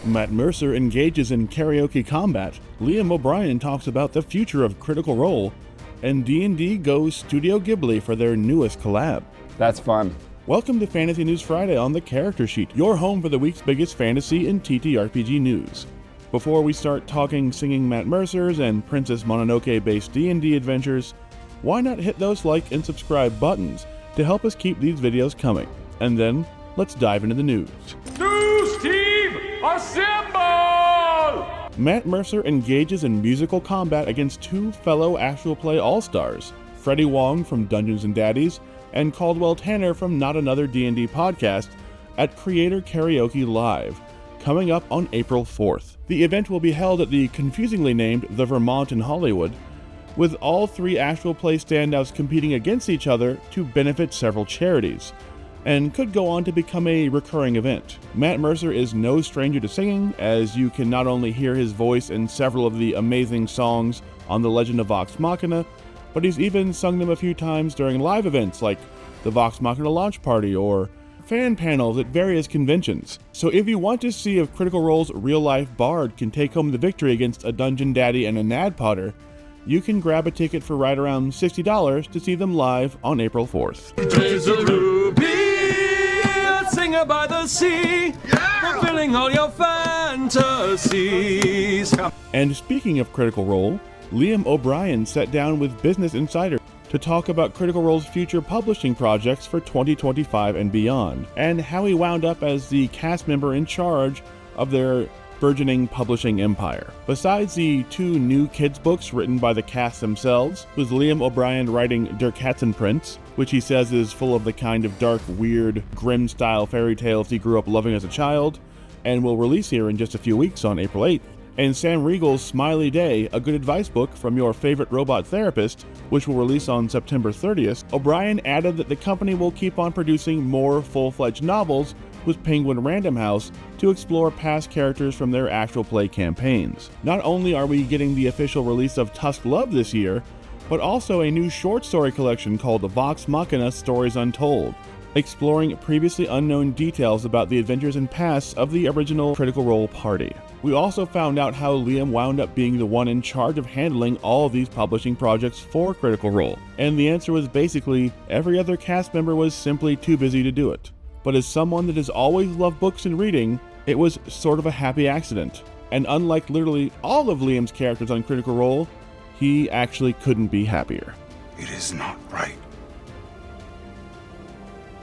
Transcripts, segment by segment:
Matt Mercer engages in karaoke combat, Liam O'Brien talks about the future of Critical Role, and D&D goes Studio Ghibli for their newest collab. That's fun. Welcome to Fantasy News Friday on the Character Sheet, your home for the week's biggest fantasy and TTRPG news. Before we start talking singing Matt Mercer's and Princess Mononoke-based D&D adventures, why not hit those like and subscribe buttons to help us keep these videos coming? And then, let's dive into the news. News team, assemble! Matt Mercer engages in musical combat against two fellow actual play all-stars, Freddie Wong from Dungeons & Daddies and Caldwell Tanner from Not Another D&D Podcast at Creator Karaoke Live, coming up on April 4th. The event will be held at the confusingly named The Vermont in Hollywood, with all three actual play standouts competing against each other to benefit several charities, and could go on to become a recurring event. Matt Mercer is no stranger to singing, as you can not only hear his voice in several of the amazing songs on The Legend of Vox Machina, but he's even sung them a few times during live events like the Vox Machina launch party or fan panels at various conventions. So if you want to see if Critical Role's real-life bard can take home the victory against a Dungeon Daddy and a NADDpodder, you can grab a ticket for right around $60 to see them live on April 4th. There's a ruby, a singer by the sea, fulfilling all your fantasies. And speaking of Critical Role, Liam O'Brien sat down with Business Insider to talk about Critical Role's future publishing projects for 2025 and beyond, and how he wound up as the cast member in charge of their burgeoning publishing empire. Besides the two new kids' books written by the cast themselves, with Liam O'Brien writing Der Katzenprinz, which he says is full of the kind of dark, weird, grim-style fairy tales he grew up loving as a child, and will release here in just a few weeks on April 8th. And Sam Riegel's Smiley Day, a good advice book from your favorite robot therapist, which will release on September 30th, O'Brien added that the company will keep on producing more full-fledged novels with Penguin Random House to explore past characters from their actual play campaigns. Not only are we getting the official release of Tusk Love this year, but also a new short story collection called Vox Machina Stories Untold, exploring previously unknown details about the adventures and pasts of the original Critical Role party. We also found out how Liam wound up being the one in charge of handling all of these publishing projects for Critical Role, and the answer was basically every other cast member was simply too busy to do it. But as someone that has always loved books and reading, it was sort of a happy accident. And unlike literally all of Liam's characters on Critical Role, he actually couldn't be happier. It is not right.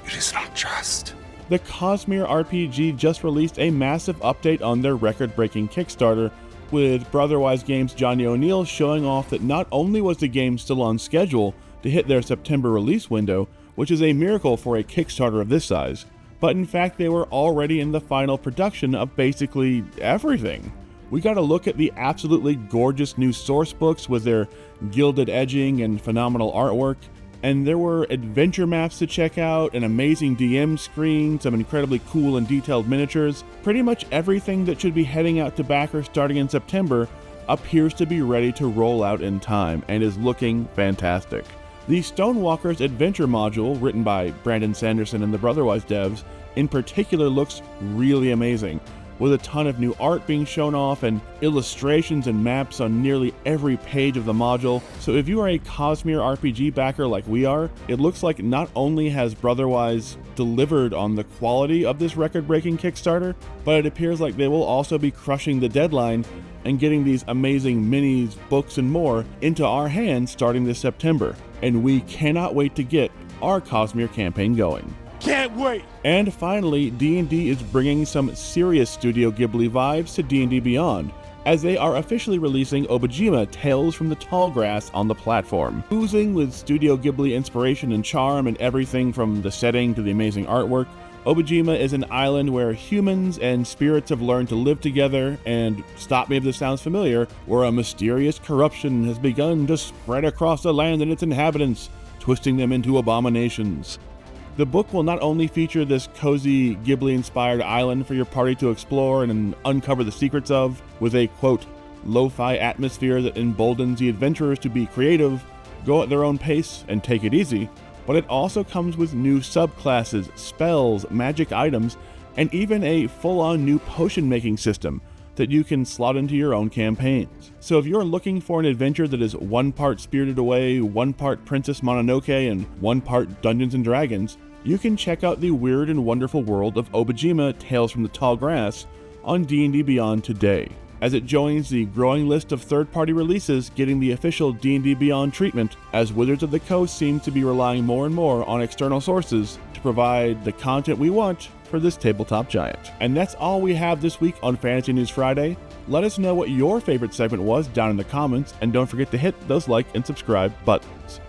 It is not just. The Cosmere RPG just released a massive update on their record-breaking Kickstarter, with Brotherwise Games' Johnny O'Neill showing off that not only was the game still on schedule to hit their September release window, which is a miracle for a Kickstarter of this size, but in fact they were already in the final production of basically everything. We got a look at the absolutely gorgeous new source books with their gilded edging and phenomenal artwork, and there were adventure maps to check out, an amazing DM screen, some incredibly cool and detailed miniatures. Pretty much everything that should be heading out to backers starting in September appears to be ready to roll out in time and is looking fantastic. The Stonewalker's Adventure module, written by Brandon Sanderson and the Brotherwise devs, in particular looks really amazing, with a ton of new art being shown off and illustrations and maps on nearly every page of the module. So if you are a Cosmere RPG backer like we are, it looks like not only has Brotherwise delivered on the quality of this record-breaking Kickstarter, but it appears like they will also be crushing the deadline and getting these amazing minis, books, and more into our hands starting this September. And we cannot wait to get our Cosmere campaign going. Can't wait! And finally, D&D is bringing some serious Studio Ghibli vibes to D&D Beyond, as they are officially releasing Obejima Tales from the Tall Grass on the platform. Oozing with Studio Ghibli inspiration and charm and everything from the setting to the amazing artwork, Obejima is an island where humans and spirits have learned to live together, and, stop me if this sounds familiar, where a mysterious corruption has begun to spread across the land and its inhabitants, twisting them into abominations. The book will not only feature this cozy Ghibli-inspired island for your party to explore and uncover the secrets of, with a, quote, lo-fi atmosphere that emboldens the adventurers to be creative, go at their own pace, and take it easy, but it also comes with new subclasses, spells, magic items, and even a full-on new potion-making system that you can slot into your own campaigns. So if you're looking for an adventure that is one part Spirited Away, one part Princess Mononoke, and one part Dungeons & Dragons, you can check out the weird and wonderful world of Obajima Tales from the Tall Grass on D&D Beyond today, as it joins the growing list of third-party releases getting the official D&D Beyond treatment, as Wizards of the Coast seems to be relying more and more on external sources to provide the content we want for this tabletop giant. And that's all we have this week on Fantasy News Friday. Let us know what your favorite segment was down in the comments, and don't forget to hit those like and subscribe buttons.